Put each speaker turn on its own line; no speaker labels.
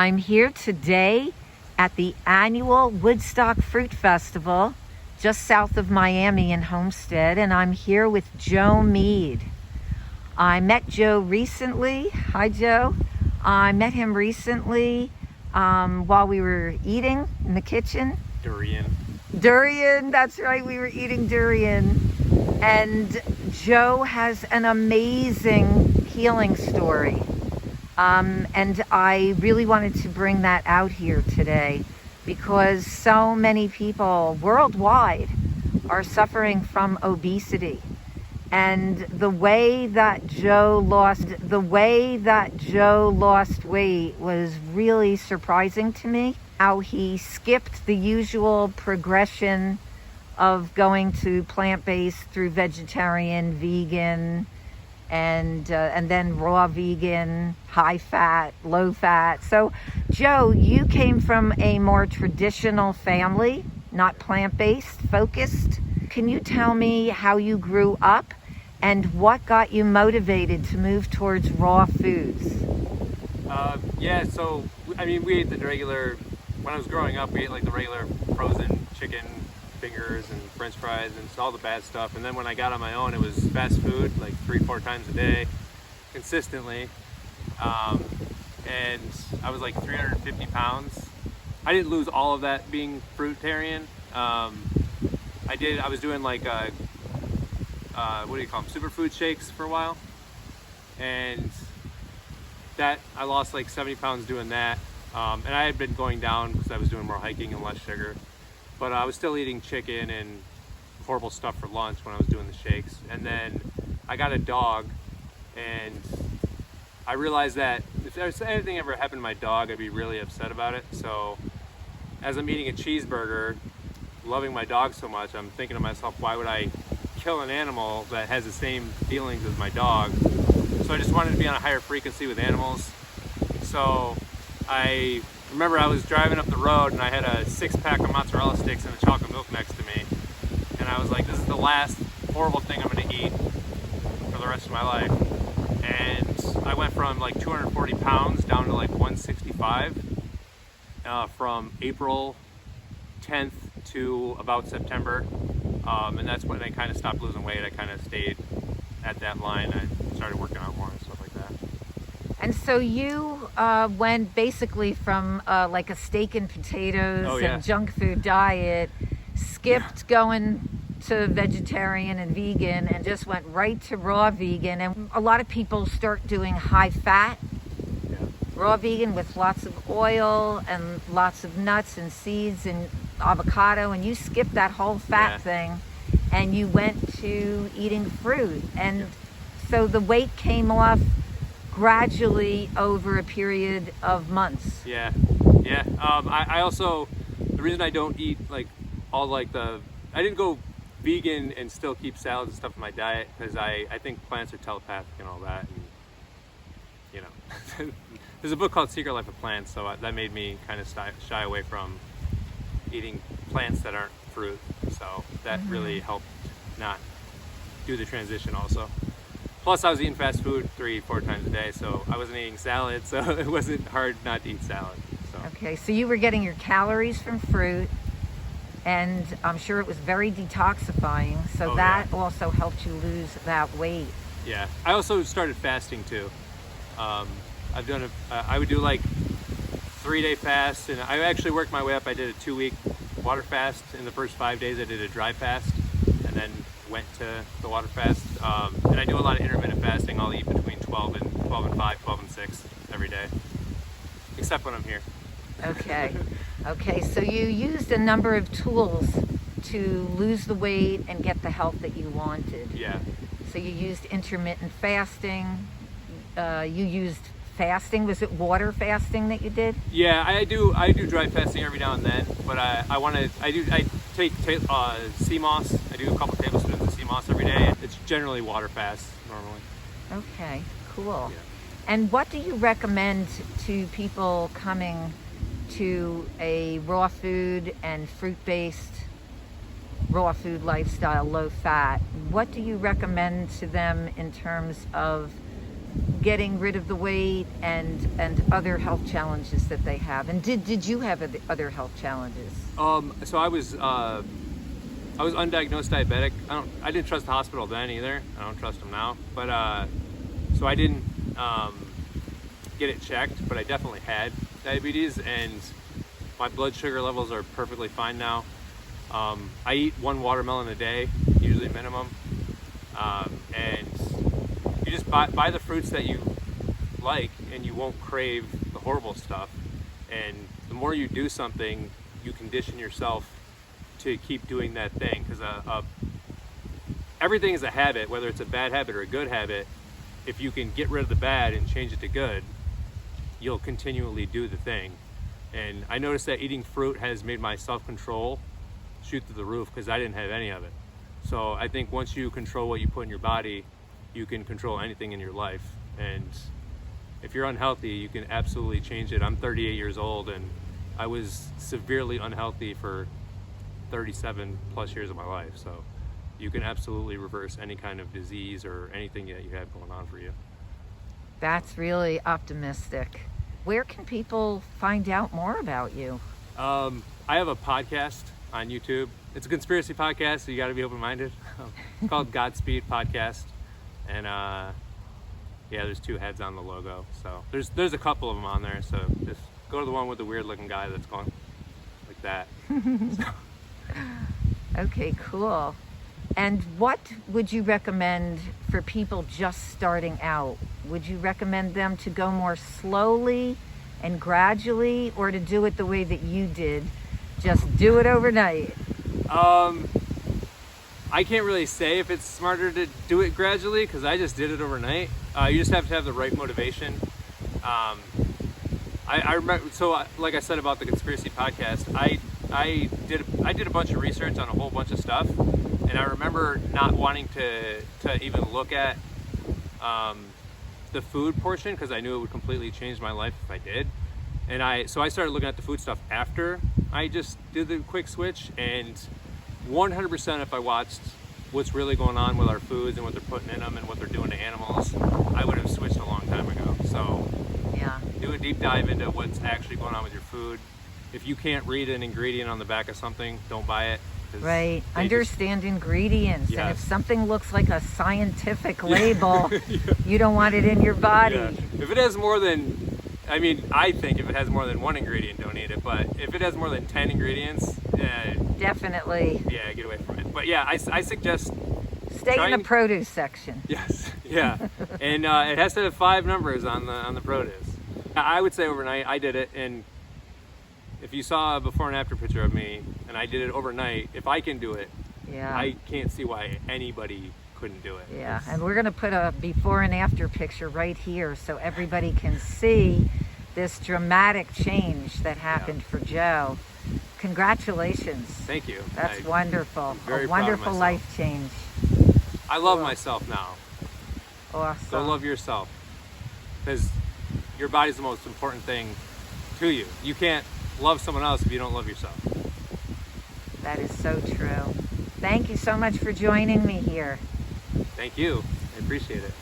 I'm here today at the annual Woodstock Fruit Festival just south of Miami in Homestead, and I'm here with Joe Meade. I met Joe recently. Hi, Joe. I met him recently while we were eating in the kitchen. Durian, that's right, we were eating durian. And Joe has an amazing healing story. And I really wanted to bring that out here today because so many people worldwide are suffering from obesity. And the way that Joe lost weight was really surprising to me. How he skipped the usual progression of going to plant-based through vegetarian, vegan, and then raw vegan, high fat, low fat. So Joe, you came from a more traditional family, not plant-based focused. Can you tell me how you grew up and what got you motivated to move towards raw foods?
So I mean, we ate the regular, when I was growing up, we ate like the regular frozen chicken fingers and french fries and all the bad stuff. And then when I got on my own, it was fast food like 3-4 times a day consistently. And I was like 350 pounds. I didn't lose all of that being fruitarian. I was doing like what do you call them, superfood shakes for a while, and that I lost like 70 pounds doing that. And I had been going down because I was doing more hiking and less sugar, but I was still eating chicken and horrible stuff for lunch when I was doing the shakes. And then I got a dog, and I realized that if there's anything ever happened to my dog, I'd be really upset about it. So as I'm eating a cheeseburger, loving my dog so much, I'm thinking to myself, why would I kill an animal that has the same feelings as my dog? So I just wanted to be on a higher frequency with animals. So I remember I was driving up the road and I had a 6-pack of mozzarella sticks and a chocolate milk next to me. And I was like, this is the last horrible thing I'm gonna eat for the rest of my life. And I went from like 240 pounds down to like 165 from April 10th to about September. And that's when I kind of stopped losing weight. I kind of stayed at that line. I started working out more and stuff like that.
And so you went basically from like a steak and potatoes and junk food diet, skipped going to vegetarian and vegan, and just went right to raw vegan. And a lot of people start doing high fat, raw vegan with lots of oil and lots of nuts and seeds and avocado, and you skipped that whole fat thing and you went to eating fruit. And so the weight came off gradually over a period of months.
I also, the reason I don't eat like all like I didn't go vegan and still keep salads and stuff in my diet because I think plants are telepathic and all that, and you know there's a book called Secret Life of Plants, so that made me kind of shy away from eating plants that aren't fruit. So that really helped not do the transition also. Plus I was eating fast food 3-4 times a day, so I wasn't eating salad, so it wasn't hard not to eat salad. So.
Okay, so you were getting your calories from fruit, and I'm sure it was very detoxifying, so that also helped you lose that weight.
Yeah, I also started fasting too. I've done I would do like 3-day fast, and I actually worked my way up. I did a 2-week water fast. In the first 5 days I did a dry fast, and then went to the water fast. And I do a lot of intermittent fasting. I'll eat between 12 and 5, 12 and 6 every day, except when I'm here.
Okay, so you used a number of tools to lose the weight and get the health that you wanted.
Yeah.
So you used intermittent fasting, you used fasting. Was it water fasting that you did?
Yeah, I do dry fasting every now and then, but I take sea moss. I do a couple tablespoons of sea moss every day. It's generally water fast normally.
Okay, cool.
Yeah.
And what do you recommend to people coming to a raw food and fruit-based raw food lifestyle, low fat? What do you recommend to them in terms of getting rid of the weight and other health challenges that they have? And did you have other health challenges?
So I was undiagnosed diabetic. I didn't trust the hospital then either. I don't trust them now. But so I didn't get it checked, but I definitely had diabetes, and my blood sugar levels are perfectly fine now. I eat 1 watermelon a day, usually minimum, and you just buy the fruits that you like, and you won't crave the horrible stuff. And the more you do something, you condition yourself to keep doing that thing, because everything is a habit, whether it's a bad habit or a good habit. If you can get rid of the bad and change it to good, you'll continually do the thing. And I noticed that eating fruit has made my self-control shoot through the roof, because I didn't have any of it. So I think once you control what you put in your body, you can control anything in your life. And if you're unhealthy, you can absolutely change it. I'm 38 years old, and I was severely unhealthy for 37 plus years of my life. So you can absolutely reverse any kind of disease or anything that you have going on for you.
That's really optimistic. Where can people find out more about you?
I have a podcast on YouTube. It's a conspiracy podcast, so you got to be open-minded. It's called Godspeed Podcast, and yeah, there's 2 heads on the logo. So there's a couple of them on there. So just go to the one with the weird-looking guy that's going like that.
Okay, cool. And what would you recommend for people just starting out? Would you recommend them to go more slowly and gradually, or to do it the way that you did? Just do it overnight.
I can't really say if it's smarter to do it gradually, because I just did it overnight. You just have to have the right motivation. I remember, so like I said about the conspiracy podcast, I did a bunch of research on a whole bunch of stuff, and I remember not wanting to even look at the food portion, because I knew it would completely change my life if I did. And so I started looking at the food stuff after I just did the quick switch, and 100% if I watched what's really going on with our foods and what they're putting in them and what they're doing to animals, I would have switched a long time ago. So
Yeah.
do a deep dive into what's actually going on with your food. If you can't read an ingredient on the back of something, don't buy it. 'Cause
Right.
they
Understand ingredients. And
Yes.
if something looks like a scientific label,
Yeah.
you don't want it in your body.
Yeah. If it has more than, I think if it has more than 1 ingredient, don't eat it. But if it has more than 10 ingredients,
Definitely.
yeah, get away from it. But yeah, I suggest,
Stay in
Trying-
the produce section.
yes, yeah. And it has to have 5 numbers on the produce. I would say overnight, I did it. And if you saw a before and after picture of me, and I did it overnight, if I can do it,
Yeah.
I can't see why anybody couldn't do it.
Yeah,
It's-
and we're going to put a before and after picture right here so everybody can see this dramatic change that happened for Joe. Congratulations.
Thank you.
That's wonderful.
very
A
proud of
wonderful
myself.
life change.
I love
Cool.
myself now.
Awesome.
Go love yourself, because your body's the most important thing to you. You can't love someone else if you don't love yourself.
That is so true. Thank you so much for joining me here.
Thank you. I appreciate it.